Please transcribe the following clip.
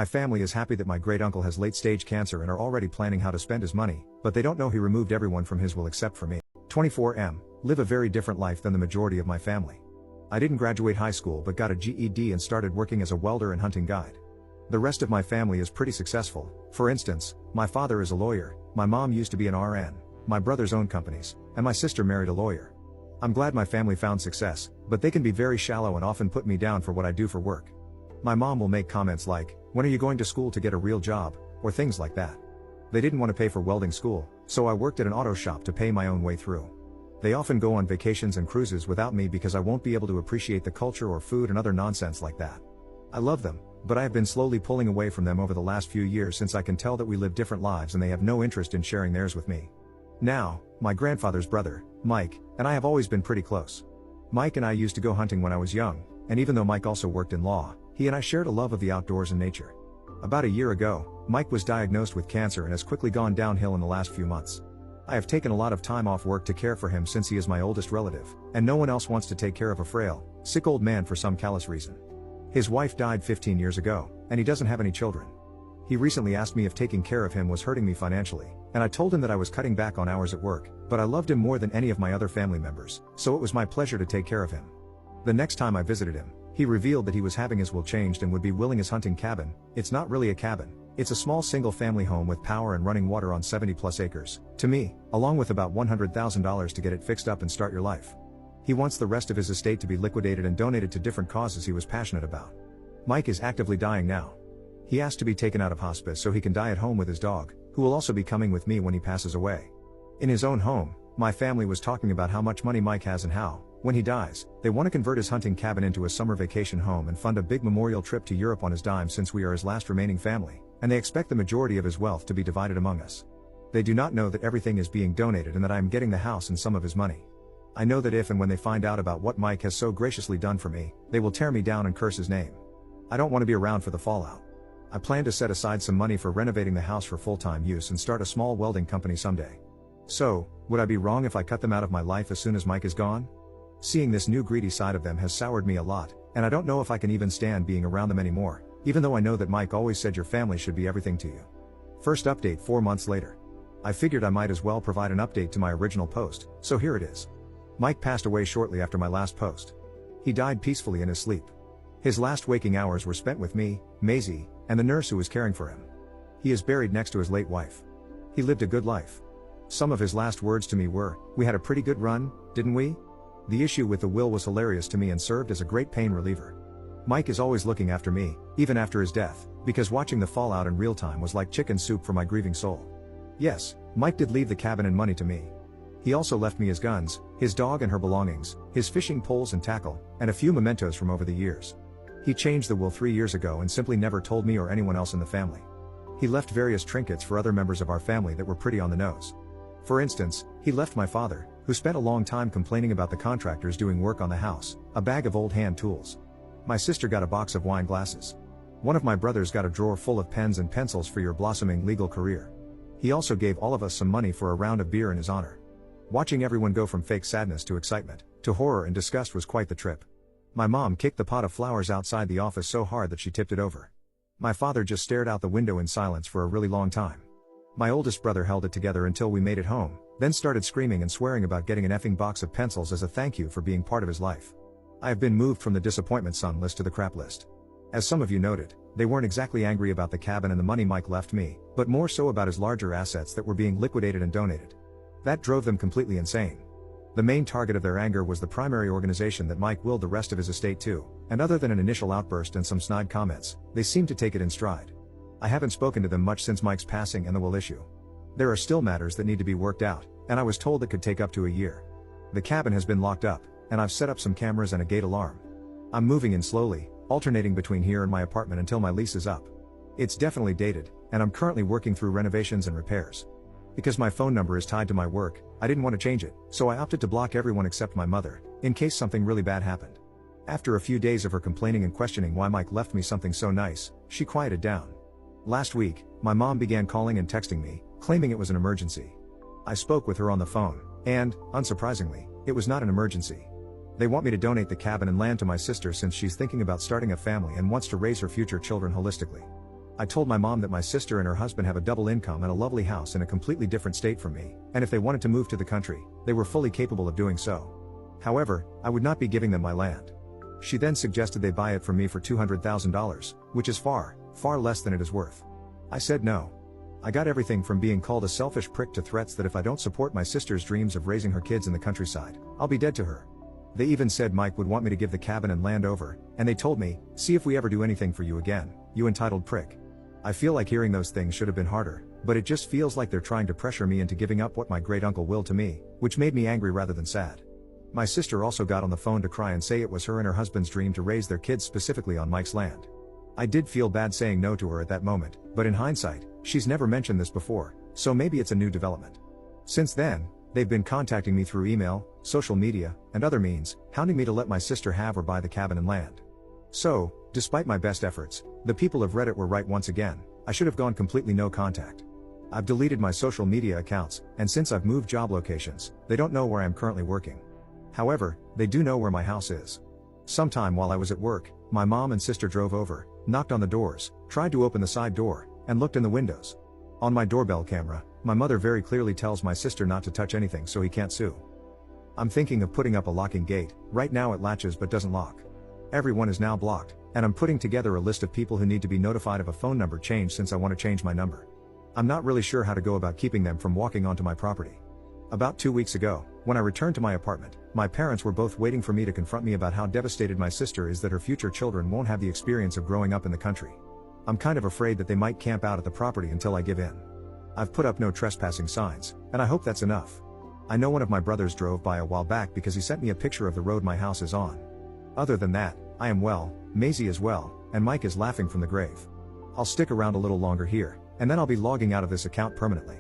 My family is happy that my great uncle has late-stage cancer and are already planning how to spend his money, but they don't know he removed everyone from his will except for me. 24M. Live a very different life than the majority of my family. I didn't graduate high school but got a GED and started working as a welder and hunting guide. The rest of my family is pretty successful. For instance, my father is a lawyer, my mom used to be an RN, my brothers own companies, and my sister married a lawyer. I'm glad my family found success, but they can be very shallow and often put me down for what I do for work. My mom will make comments like, "When are you going to school to get a real job?" or things like that. They didn't want to pay for welding school, so I worked at an auto shop to pay my own way through. They often go on vacations and cruises without me because I won't be able to appreciate the culture or food and other nonsense like that. I love them, but I have been slowly pulling away from them over the last few years since I can tell that we live different lives and they have no interest in sharing theirs with me. Now, my grandfather's brother, Mike, and I have always been pretty close. Mike and I used to go hunting when I was young, and even though Mike also worked in law, he and I shared a love of the outdoors and nature. About a year ago, Mike was diagnosed with cancer and has quickly gone downhill in the last few months. I have taken a lot of time off work to care for him since he is my oldest relative, and no one else wants to take care of a frail, sick old man for some callous reason. His wife died 15 years ago, and he doesn't have any children. He recently asked me if taking care of him was hurting me financially, and I told him that I was cutting back on hours at work, but I loved him more than any of my other family members, so it was my pleasure to take care of him. The next time I visited him, he revealed that he was having his will changed and would be willing his hunting cabin. It's not really a cabin, it's a small single-family home with power and running water on 70+ acres, to me, along with about $100,000 to get it fixed up and start your life. He wants the rest of his estate to be liquidated and donated to different causes he was passionate about. Mike is actively dying now. He asked to be taken out of hospice so he can die at home with his dog, who will also be coming with me when he passes away. In his own home, my family was talking about how much money Mike has and how, when he dies, they want to convert his hunting cabin into a summer vacation home and fund a big memorial trip to Europe on his dime since we are his last remaining family, and they expect the majority of his wealth to be divided among us. They do not know that everything is being donated and that I am getting the house and some of his money. I know that if and when they find out about what Mike has so graciously done for me, they will tear me down and curse his name. I don't want to be around for the fallout. I plan to set aside some money for renovating the house for full-time use and start a small welding company someday. So, would I be wrong if I cut them out of my life as soon as Mike is gone? Seeing this new greedy side of them has soured me a lot, and I don't know if I can even stand being around them anymore, even though I know that Mike always said your family should be everything to you. First update 4 months later. I figured I might as well provide an update to my original post, so here it is. Mike passed away shortly after my last post. He died peacefully in his sleep. His last waking hours were spent with me, Maisie, and the nurse who was caring for him. He is buried next to his late wife. He lived a good life. Some of his last words to me were, "We had a pretty good run, didn't we?" The issue with the will was hilarious to me and served as a great pain reliever. Mike is always looking after me, even after his death, because watching the fallout in real time was like chicken soup for my grieving soul. Yes, Mike did leave the cabin and money to me. He also left me his guns, his dog and her belongings, his fishing poles and tackle, and a few mementos from over the years. He changed the will 3 years ago and simply never told me or anyone else in the family. He left various trinkets for other members of our family that were pretty on the nose. For instance, he left my father, who spent a long time complaining about the contractors doing work on the house, a bag of old hand tools. My sister got a box of wine glasses. One of my brothers got a drawer full of pens and pencils for your blossoming legal career. He also gave all of us some money for a round of beer in his honor. Watching everyone go from fake sadness to excitement, to horror and disgust was quite the trip. My mom kicked the pot of flowers outside the office so hard that she tipped it over. My father just stared out the window in silence for a really long time. My oldest brother held it together until we made it home, then started screaming and swearing about getting an effing box of pencils as a thank you for being part of his life. I have been moved from the disappointment son list to the crap list. As some of you noted, they weren't exactly angry about the cabin and the money Mike left me, but more so about his larger assets that were being liquidated and donated. That drove them completely insane. The main target of their anger was the primary organization that Mike willed the rest of his estate to, and other than an initial outburst and some snide comments, they seemed to take it in stride. I haven't spoken to them much since Mike's passing and the will issue. There are still matters that need to be worked out, and I was told it could take up to a year. The cabin has been locked up, and I've set up some cameras and a gate alarm. I'm moving in slowly, alternating between here and my apartment until my lease is up. It's definitely dated, and I'm currently working through renovations and repairs. Because my phone number is tied to my work, I didn't want to change it, so I opted to block everyone except my mother, in case something really bad happened. After a few days of her complaining and questioning why Mike left me something so nice, she quieted down. Last week, my mom began calling and texting me, claiming it was an emergency. I spoke with her on the phone, and, unsurprisingly, it was not an emergency. They want me to donate the cabin and land to my sister since she's thinking about starting a family and wants to raise her future children holistically. I told my mom that my sister and her husband have a double income and a lovely house in a completely different state from me, and if they wanted to move to the country, they were fully capable of doing so. However, I would not be giving them my land. She then suggested they buy it from me for $200,000, which is far, far less than it is worth. I said no. I got everything from being called a selfish prick to threats that if I don't support my sister's dreams of raising her kids in the countryside, I'll be dead to her. They even said Mike would want me to give the cabin and land over, and they told me, "See if we ever do anything for you again, you entitled prick." I feel like hearing those things should have been harder, but it just feels like they're trying to pressure me into giving up what my great uncle willed to me, which made me angry rather than sad. My sister also got on the phone to cry and say it was her and her husband's dream to raise their kids specifically on Mike's land. I did feel bad saying no to her at that moment, but in hindsight, she's never mentioned this before, so maybe it's a new development. Since then, they've been contacting me through email, social media, and other means, hounding me to let my sister have or buy the cabin and land. So, despite my best efforts, the people of Reddit were right once again. I should have gone completely no contact. I've deleted my social media accounts, and since I've moved job locations, they don't know where I'm currently working. However, they do know where my house is. Sometime while I was at work, my mom and sister drove over, knocked on the doors, tried to open the side door, and looked in the windows. On my doorbell camera, my mother very clearly tells my sister not to touch anything so he can't sue. I'm thinking of putting up a locking gate. Right now it latches but doesn't lock. Everyone is now blocked, and I'm putting together a list of people who need to be notified of a phone number change since I want to change my number. I'm not really sure how to go about keeping them from walking onto my property. About 2 weeks ago, when I returned to my apartment, my parents were both waiting for me to confront me about how devastated my sister is that her future children won't have the experience of growing up in the country. I'm kind of afraid that they might camp out at the property until I give in. I've put up no trespassing signs, and I hope that's enough. I know one of my brothers drove by a while back because he sent me a picture of the road my house is on. Other than that, I am well, Maisie is well, and Mike is laughing from the grave. I'll stick around a little longer here, and then I'll be logging out of this account permanently.